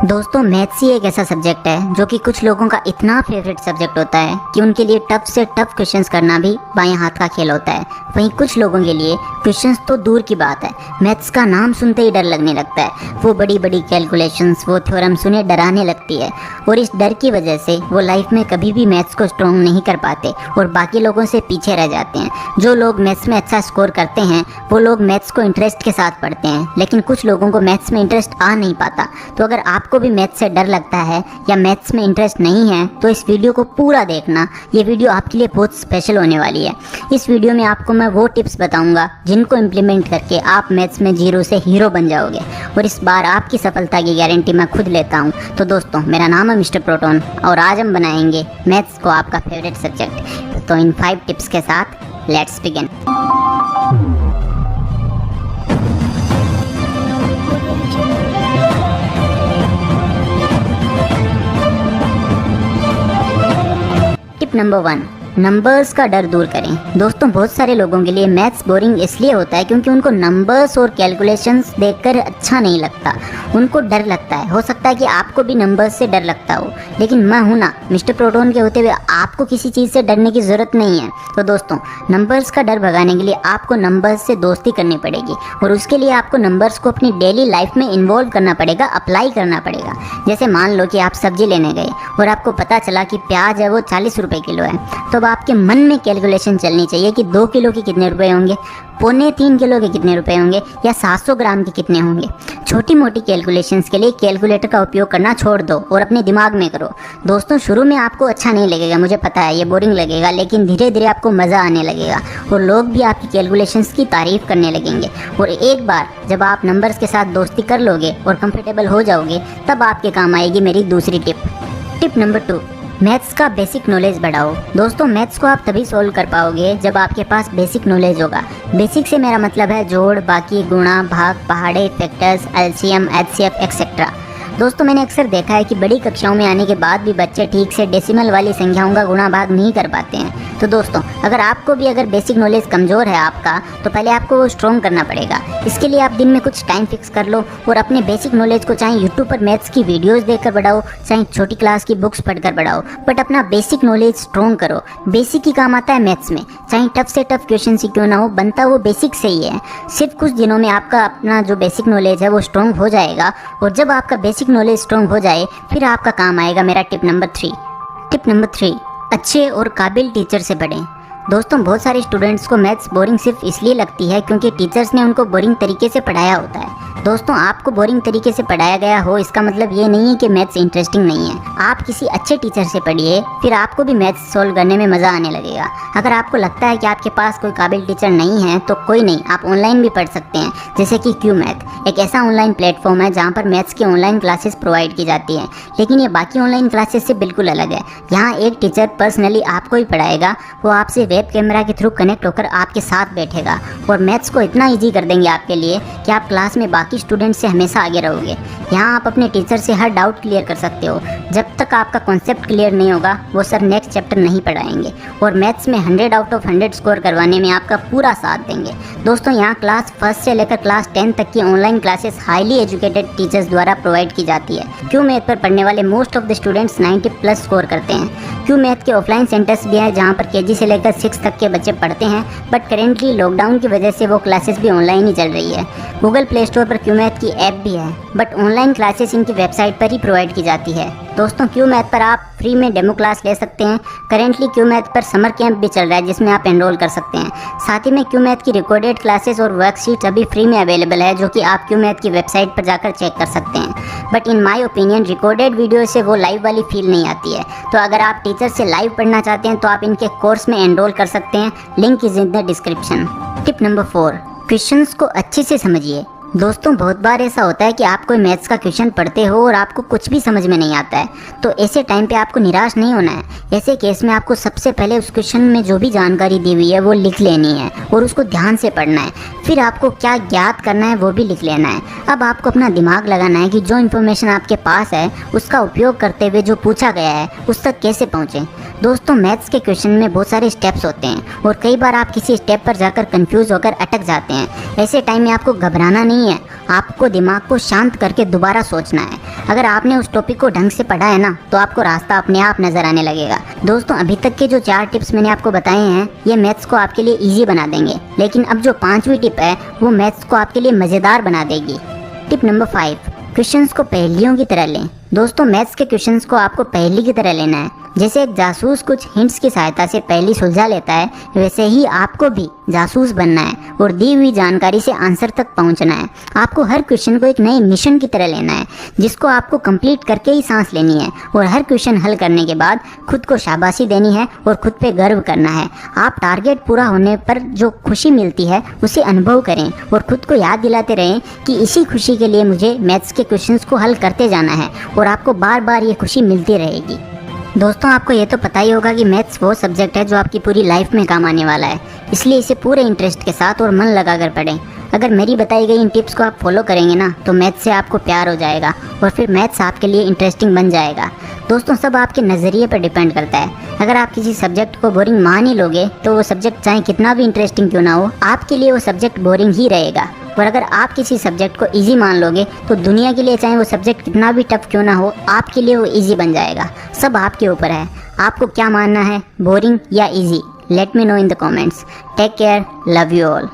दोस्तों मैथ्स ही एक ऐसा सब्जेक्ट है जो कि कुछ लोगों का इतना फेवरेट सब्जेक्ट होता है कि उनके लिए टफ से टफ क्वेश्चंस करना भी बाएं हाथ का खेल होता है। वहीं कुछ लोगों के लिए क्वेश्चंस तो दूर की बात है, मैथ्स का नाम सुनते ही डर लगने लगता है। वो बड़ी बड़ी कैलकुलेशंस, वो थ्योरम सुने डराने लगती है और इस डर की वजह से वो लाइफ में कभी भी मैथ्स को स्ट्रॉन्ग नहीं कर पाते और बाकी लोगों से पीछे रह जाते हैं। जो लोग मैथ्स में अच्छा स्कोर करते हैं वो लोग मैथ्स को इंटरेस्ट के साथ पढ़ते हैं, लेकिन कुछ लोगों को मैथ्स में इंटरेस्ट आ नहीं पाता। तो अगर आपको भी मैथ्स से डर लगता है या मैथ्स में इंटरेस्ट नहीं है तो इस वीडियो को पूरा देखना। ये वीडियो आपके लिए बहुत स्पेशल होने वाली है। इस वीडियो में आपको मैं वो टिप्स बताऊंगा जिनको इम्प्लीमेंट करके आप मैथ्स में जीरो से हीरो बन जाओगे और इस बार आपकी सफलता की गारंटी मैं खुद लेता हूँ। तो दोस्तों मेरा नाम है मिस्टर प्रोटोन और आज हम बनाएंगे मैथ्स को आपका फेवरेट सब्जेक्ट। तो इन 5 टिप्स के साथ let's begin. Tip number 1, numbers का डर दूर करें। दोस्तों बहुत सारे लोगों के लिए मैथ्स बोरिंग इसलिए होता है क्योंकि उनको नंबर्स और कैलकुलेशंस देखकर अच्छा नहीं लगता, उनको डर लगता है। हो सकता है कि आपको भी नंबर्स से डर लगता हो, लेकिन मैं हूं ना मिस्टर प्रोटोन के होते हुए आपको किसी चीज़ से डरने की ज़रूरत नहीं है। तो दोस्तों नंबर्स का डर भगाने के लिए आपको नंबर्स से दोस्ती करनी पड़ेगी और उसके लिए आपको नंबर्स को अपनी डेली लाइफ में इन्वॉल्व करना पड़ेगा, अप्लाई करना पड़ेगा। जैसे मान लो कि आप सब्जी लेने गए और आपको पता चला कि प्याज है वो 40 रुपये किलो है, तो अब आपके मन में कैलकुलेशन चलनी चाहिए कि 2 किलो के कितने रुपए होंगे, 2.25 किलो के कितने रुपए होंगे या 700 ग्राम के कितने होंगे। छोटी मोटी कैलकुलेशंस के लिए कैलकुलेटर का उपयोग करना छोड़ दो और अपने दिमाग में करो। दोस्तों शुरू में आपको अच्छा नहीं लगेगा, मुझे पता है ये बोरिंग लगेगा, लेकिन धीरे धीरे आपको मज़ा आने लगेगा और लोग भी आपकी कैलकुलेशंस की तारीफ करने लगेंगे। और एक बार जब आप नंबर्स के साथ दोस्ती कर लोगे और कंफर्टेबल हो जाओगे तब आपके काम आएगी मेरी दूसरी टिप नंबर 2, मैथ्स का बेसिक नॉलेज बढ़ाओ। दोस्तों मैथ्स को आप तभी सॉल्व कर पाओगे जब आपके पास बेसिक नॉलेज होगा। बेसिक से मेरा मतलब है जोड़, बाकी, गुणा, भाग, पहाड़े, फैक्टर्स, एलसीएम, एचसीएफ एक्सेट्रा। दोस्तों मैंने अक्सर देखा है कि बड़ी कक्षाओं में आने के बाद भी बच्चे ठीक से डेसिमल वाली संख्याओं का गुणा भाग नहीं कर पाते हैं। तो दोस्तों अगर आपको भी बेसिक नॉलेज कमज़ोर है आपका, तो पहले आपको वो स्ट्रॉन्ग करना पड़ेगा। इसके लिए आप दिन में कुछ टाइम फिक्स कर लो और अपने बेसिक नॉलेज को चाहे यूट्यूब पर मैथ्स की वीडियोज़ देखकर बढ़ाओ, चाहे छोटी क्लास की बुक्स पढ़कर बढ़ाओ, बट अपना बेसिक नॉलेज स्ट्रॉन्ग करो। बेसिक ही काम आता है मैथ्स में, चाहे टफ से टफ क्वेश्चन ही क्यों ना हो, बनता वो बेसिक से ही है। सिर्फ कुछ दिनों में आपका अपना जो बेसिक नॉलेज है वो स्ट्रॉन्ग हो जाएगा और जब आपका बेसिक नॉलेज स्ट्रॉन्ग हो जाए फिर आपका काम आएगा मेरा टिप नंबर 3, अच्छे और काबिल टीचर से पढ़ें। दोस्तों बहुत सारे स्टूडेंट्स को मैथ्स बोरिंग सिर्फ इसलिए लगती है क्योंकि टीचर्स ने उनको बोरिंग तरीके से पढ़ाया होता है। दोस्तों आपको बोरिंग तरीके से पढ़ाया गया हो इसका मतलब ये नहीं है कि मैथ्स इंटरेस्टिंग नहीं है। आप किसी अच्छे टीचर से पढ़िए, फिर आपको भी मैथ्स सॉल्व करने में मज़ा आने लगेगा। अगर आपको लगता है कि आपके पास कोई काबिल टीचर नहीं है तो कोई नहीं, आप ऑनलाइन भी पढ़ सकते हैं, जैसे कि क्यू मैथ एक ऐसा ऑनलाइन प्लेटफॉर्म है जहाँ पर मैथ्स की ऑनलाइन क्लासेस प्रोवाइड की जाती है। लेकिन ये बाकी ऑनलाइन क्लासेस से बिल्कुल अलग है। यहाँ एक टीचर पर्सनली आपको ही पढ़ाएगा, वो आपसे वेब कैमरा के थ्रू कनेक्ट होकर आपके साथ बैठेगा और मैथ्स को इतना ईजी कर देंगे आपके लिए कि आप क्लास में बाकी स्टूडेंट से हमेशा आगे रहोगे। यहाँ आप अपने टीचर से हर डाउट क्लियर कर सकते हो। जब तक आपका कॉन्सेप्ट क्लियर नहीं होगा वो सर नेक्स्ट चैप्टर नहीं पढ़ाएंगे और मैथ्स में 100 आउट ऑफ 100 स्कोर करवाने में आपका पूरा साथ देंगे। दोस्तों यहाँ क्लास 1 से लेकर क्लास 10 तक की online classes highly educated teachers द्वारा प्रोवाइड की जाती है। क्यू मैथ पर पढ़ने वाले most of the students 90+ score करते हैं। क्यू मैथ के ऑफलाइन सेंटर्स भी हैं जहाँ पर केजी से लेकर 6 तक के बच्चे पढ़ते हैं, बट करेंटली लॉकडाउन की वजह से वो क्लासेस भी ऑनलाइन ही चल रही है। गूगल प्ले स्टोर पर क्यू मैथ की ऐप भी है, बट ऑनलाइन क्लासेस इनकी वेबसाइट पर ही प्रोवाइड की जाती है। दोस्तों क्यू मैथ पर आप फ्री में डेमो क्लास ले सकते हैं। करेंटली क्यू मैथ पर समर कैंप भी चल रहा है जिसमें आप एनरोल कर सकते हैं। साथ ही में क्यू मैथ की रिकॉर्डेड क्लासेस और वर्कशीट्स अभी फ्री में अवेलेबल है जो कि आप क्यू मैथ की वेबसाइट पर जाकर चेक कर सकते हैं। But in my opinion recorded video से वो लाइव वाली फील नहीं आती है। तो अगर आप टीचर से लाइव पढ़ना चाहते हैं तो आप इनके कोर्स में एनरोल कर सकते हैं, link is in the description. Tip number 4, questions को अच्छे से समझिए। दोस्तों बहुत बार ऐसा होता है कि आप कोई मैथ्स का क्वेश्चन पढ़ते हो और आपको कुछ भी समझ में नहीं आता है, तो ऐसे टाइम पे आपको निराश नहीं होना है। ऐसे केस में आपको सबसे पहले उस क्वेश्चन में जो भी जानकारी दी हुई है वो लिख लेनी है और उसको ध्यान से पढ़ना है। फिर आपको क्या ज्ञात करना है वो भी लिख लेना है। अब आपको अपना दिमाग लगाना है कि जो इन्फॉर्मेशन आपके पास है उसका उपयोग करते हुए जो पूछा गया है उस तक कैसे पहुँचें। दोस्तों मैथ्स के क्वेश्चन में बहुत सारे स्टेप्स होते हैं और कई बार आप किसी स्टेप पर जाकर कंफ्यूज होकर अटक जाते हैं। ऐसे टाइम में आपको घबराना नहीं है, आपको दिमाग को शांत करके दोबारा सोचना है। अगर आपने उस टॉपिक को ढंग से पढ़ा है ना तो आपको रास्ता अपने आप नजर आने लगेगा। दोस्तों अभी तक के जो 4 टिप्स मैंने आपको बताए हैं ये मैथ्स को आपके लिए इजी बना देंगे, लेकिन अब जो 5वीं टिप है वो मैथ्स को आपके लिए मज़ेदार बना देगी। टिप नंबर 5, क्वेश्चंस को पहेलियों की तरह लें। दोस्तों मैथ्स के क्वेश्चंस को आपको पहेली की तरह लेना है। जैसे एक जासूस कुछ हिंट्स की सहायता से पहेली सुलझा लेता है, वैसे ही आपको भी जासूस बनना है और दी हुई जानकारी से आंसर तक पहुंचना है। आपको हर क्वेश्चन को एक नए मिशन की तरह लेना है जिसको आपको कंप्लीट करके ही सांस लेनी है, और हर क्वेश्चन हल करने के बाद खुद को शाबाशी देनी है और खुद पे गर्व करना है। आप टारगेट पूरा होने पर जो खुशी मिलती है उसे अनुभव करें और खुद को याद दिलाते रहें कि इसी खुशी के लिए मुझे मैथ्स के क्वेश्चंस को हल करते जाना है, और आपको बार बार ये खुशी मिलती रहेगी। दोस्तों आपको ये तो पता ही होगा कि मैथ्स वो सब्जेक्ट है जो आपकी पूरी लाइफ में काम आने वाला है, इसलिए इसे पूरे इंटरेस्ट के साथ और मन लगाकर पढ़ें। अगर मेरी बताई गई इन टिप्स को आप फॉलो करेंगे ना तो मैथ्स से आपको प्यार हो जाएगा और फिर मैथ्स आपके लिए इंटरेस्टिंग बन जाएगा। दोस्तों सब आपके नज़रिए पर डिपेंड करता है। अगर आप किसी सब्जेक्ट को बोरिंग मान ही लोगे तो वो सब्जेक्ट चाहे कितना भी इंटरेस्टिंग क्यों ना हो, आपके लिए वो सब्जेक्ट बोरिंग ही रहेगा। और अगर आप किसी सब्जेक्ट को इजी मान लोगे तो दुनिया के लिए चाहे वो सब्जेक्ट कितना भी टफ क्यों ना हो, आपके लिए वो इजी बन जाएगा। सब आपके ऊपर है, आपको क्या मानना है, बोरिंग या easy? Let me know in the comments. Take care, love you all.